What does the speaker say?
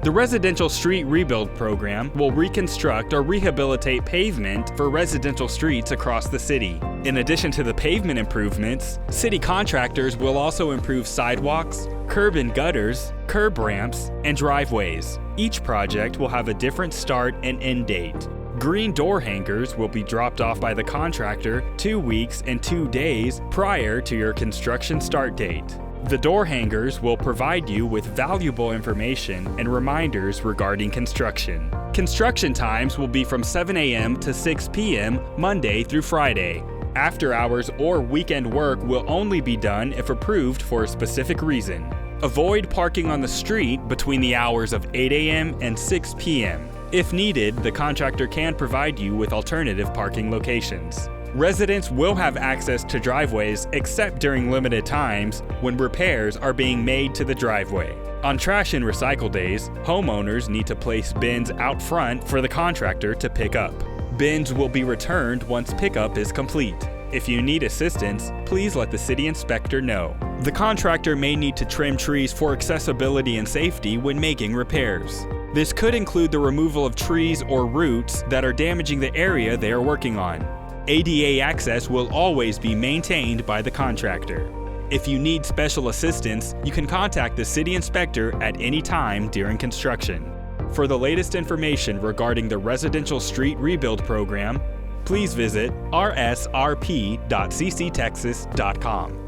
The Residential Street Rebuild Program will reconstruct or rehabilitate pavement for residential streets across the city. In addition to the pavement improvements, city contractors will also improve sidewalks, curb and gutters, curb ramps, and driveways. Each project will have a different start and end date. Green door hangers will be dropped off by the contractor 2 weeks and 2 days prior to your construction start date. The door hangers will provide you with valuable information and reminders regarding construction. Construction times will be from 7 a.m. to 6 p.m. Monday through Friday. After hours or weekend work will only be done if approved for a specific reason. Avoid parking on the street between the hours of 8 a.m. and 6 p.m. If needed, the contractor can provide you with alternative parking locations. Residents will have access to driveways except during limited times when repairs are being made to the driveway. On trash and recycle days, homeowners need to place bins out front for the contractor to pick up. Bins will be returned once pickup is complete. If you need assistance, please let the city inspector know. The contractor may need to trim trees for accessibility and safety when making repairs. This could include the removal of trees or roots that are damaging the area they are working on. ADA access will always be maintained by the contractor. If you need special assistance, you can contact the city inspector at any time during construction. For the latest information regarding the Residential Street Rebuild Program, please visit rsrp.cctexas.com.